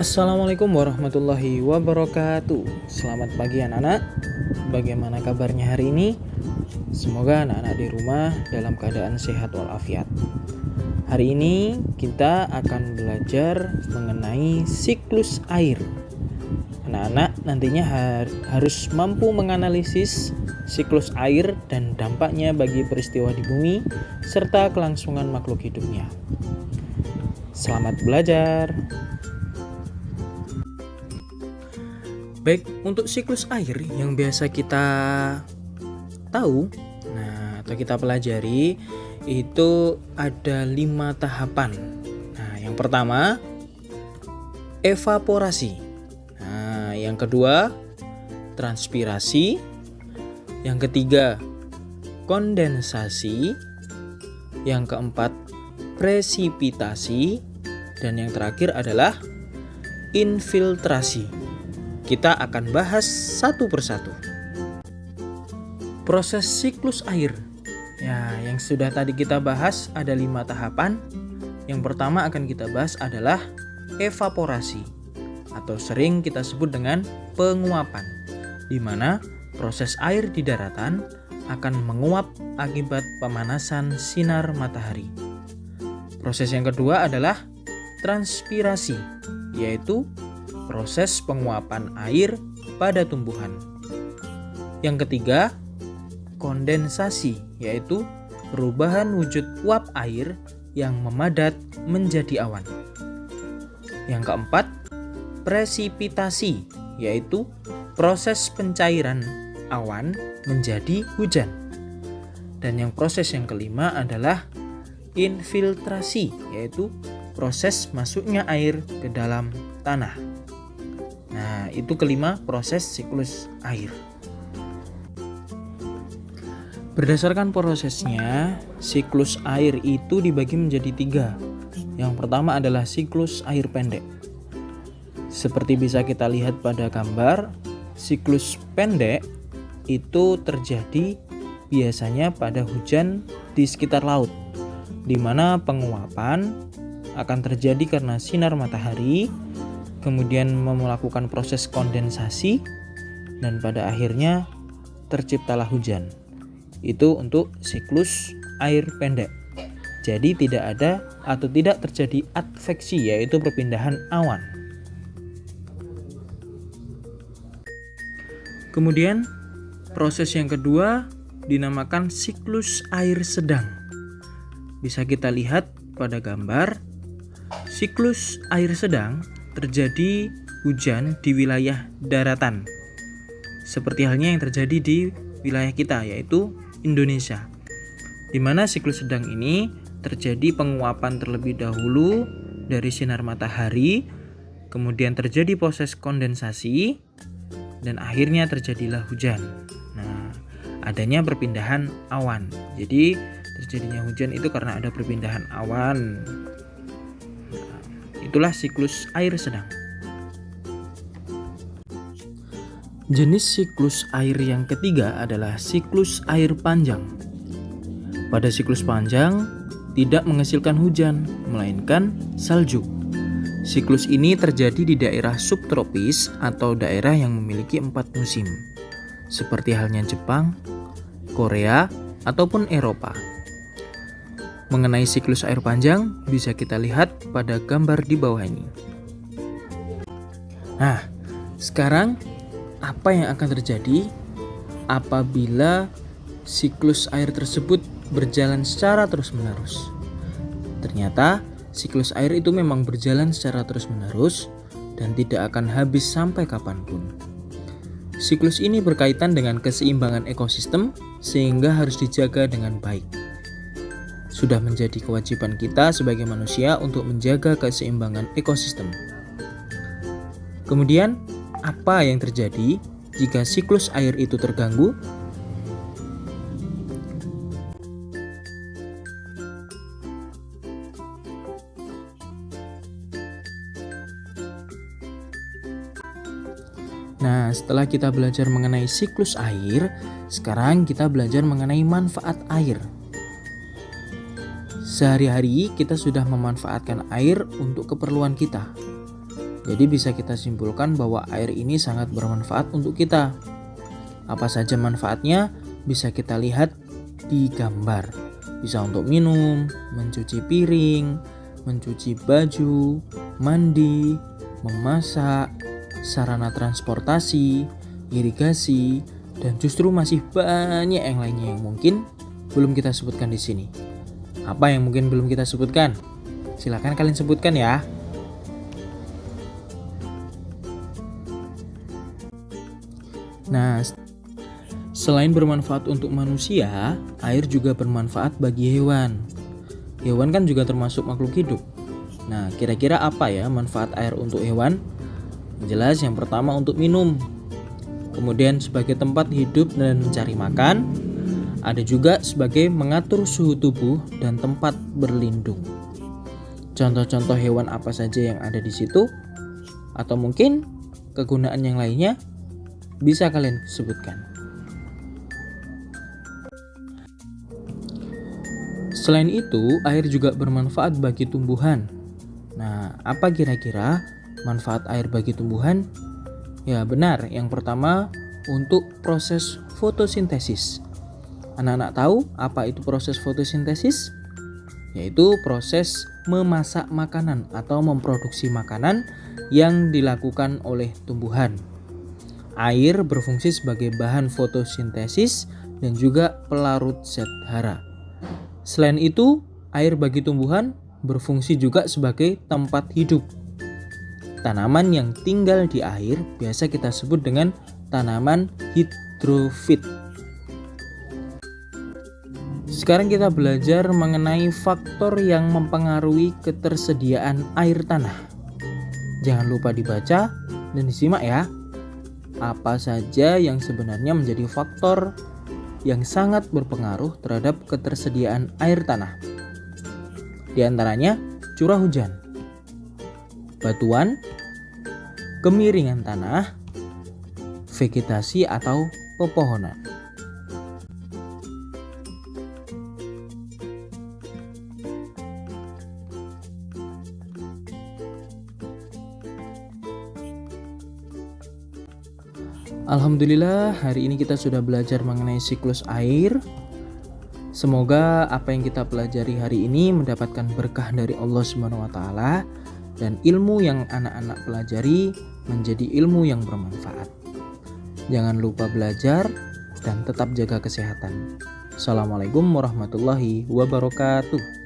Assalamualaikum warahmatullahi wabarakatuh. Selamat pagi anak-anak. Bagaimana kabarnya hari ini? Semoga anak-anak di rumah dalam keadaan sehat walafiat. Hari ini kita akan belajar mengenai siklus air. Anak-anak nantinya harus mampu menganalisis siklus air dan dampaknya bagi peristiwa di bumi serta kelangsungan makhluk hidupnya. Selamat belajar. Baik, untuk siklus air yang biasa kita tahu, atau kita pelajari, itu ada 5 tahapan. Yang pertama, evaporasi. Yang kedua, transpirasi. Yang ketiga, kondensasi. Yang keempat, presipitasi. Dan yang terakhir adalah infiltrasi. Kita akan bahas satu persatu. Proses siklus air. Yang sudah tadi kita bahas ada 5 tahapan. Yang pertama akan kita bahas adalah evaporasi atau sering kita sebut dengan penguapan, di mana proses air di daratan akan menguap akibat pemanasan sinar matahari. Proses yang kedua adalah transpirasi, yaitu proses penguapan air pada tumbuhan. Yang ketiga, kondensasi, yaitu perubahan wujud uap air yang memadat menjadi awan. Yang keempat, presipitasi, yaitu proses pencairan awan menjadi hujan. Dan proses yang kelima adalah infiltrasi, yaitu proses masuknya air ke dalam tanah. Itu kelima proses siklus air. Berdasarkan prosesnya, siklus air itu dibagi menjadi 3. Yang pertama adalah siklus air pendek. Seperti bisa kita lihat pada gambar, siklus pendek itu terjadi biasanya pada hujan di sekitar laut, di mana penguapan akan terjadi karena sinar matahari, kemudian melakukan proses kondensasi, dan pada akhirnya terciptalah hujan. Itu untuk siklus air pendek. Jadi tidak ada atau tidak terjadi adveksi, yaitu perpindahan awan. Kemudian proses yang kedua dinamakan siklus air sedang. Bisa kita lihat pada gambar, siklus air sedang terjadi hujan di wilayah daratan, seperti halnya yang terjadi di wilayah kita, yaitu Indonesia, di mana siklus sedang ini terjadi penguapan terlebih dahulu dari sinar matahari, kemudian terjadi proses kondensasi, dan akhirnya terjadilah hujan. Adanya perpindahan awan. Jadi terjadinya hujan itu karena ada perpindahan awan. Itulah siklus air sedang. Jenis siklus air yang ketiga adalah siklus air panjang. Pada siklus panjang tidak menghasilkan hujan, melainkan salju. Siklus ini terjadi di daerah subtropis atau daerah yang memiliki 4 musim, seperti halnya Jepang, Korea, ataupun Eropa. Mengenai siklus air panjang bisa kita lihat pada gambar di bawah ini. Sekarang apa yang akan terjadi apabila siklus air tersebut berjalan secara terus-menerus? Ternyata siklus air itu memang berjalan secara terus-menerus dan tidak akan habis sampai kapanpun. Siklus ini berkaitan dengan keseimbangan ekosistem sehingga harus dijaga dengan baik. Sudah menjadi kewajiban kita sebagai manusia untuk menjaga keseimbangan ekosistem. Kemudian, apa yang terjadi jika siklus air itu terganggu? Setelah kita belajar mengenai siklus air, sekarang kita belajar mengenai manfaat air. Sehari-hari kita sudah memanfaatkan air untuk keperluan kita. Jadi bisa kita simpulkan bahwa air ini sangat bermanfaat untuk kita. Apa saja manfaatnya bisa kita lihat di gambar. Bisa untuk minum, mencuci piring, mencuci baju, mandi, memasak, sarana transportasi, irigasi, dan justru masih banyak yang lainnya yang mungkin belum kita sebutkan di sini. Apa yang mungkin belum kita sebutkan? Silakan kalian sebutkan ya. Nah, selain bermanfaat untuk manusia, air juga bermanfaat bagi hewan. Hewan kan juga termasuk makhluk hidup. Nah, kira-kira apa ya manfaat air untuk hewan? Jelas yang pertama untuk minum. Kemudian sebagai tempat hidup dan mencari makan. Ada juga sebagai mengatur suhu tubuh dan tempat berlindung. Contoh-contoh hewan apa saja yang ada di situ? Atau mungkin kegunaan yang lainnya? Bisa kalian sebutkan. Selain itu, air juga bermanfaat bagi tumbuhan. Nah, apa kira-kira manfaat air bagi tumbuhan? Ya benar, yang pertama untuk proses fotosintesis. Anak-anak tahu apa itu proses fotosintesis? Yaitu proses memasak makanan atau memproduksi makanan yang dilakukan oleh tumbuhan. Air berfungsi sebagai bahan fotosintesis dan juga pelarut zat hara. Selain itu, air bagi tumbuhan berfungsi juga sebagai tempat hidup. Tanaman yang tinggal di air biasa kita sebut dengan tanaman hidrofit. Sekarang kita belajar mengenai faktor yang mempengaruhi ketersediaan air tanah. Jangan lupa dibaca dan disimak ya. Apa saja yang sebenarnya menjadi faktor yang sangat berpengaruh terhadap ketersediaan air tanah. Di antaranya curah hujan, batuan, kemiringan tanah, vegetasi atau pepohonan. Alhamdulillah, hari ini kita sudah belajar mengenai siklus air. Semoga apa yang kita pelajari hari ini mendapatkan berkah dari Allah Subhanahu wa taala dan ilmu yang anak-anak pelajari menjadi ilmu yang bermanfaat. Jangan lupa belajar dan tetap jaga kesehatan. Assalamualaikum warahmatullahi wabarakatuh.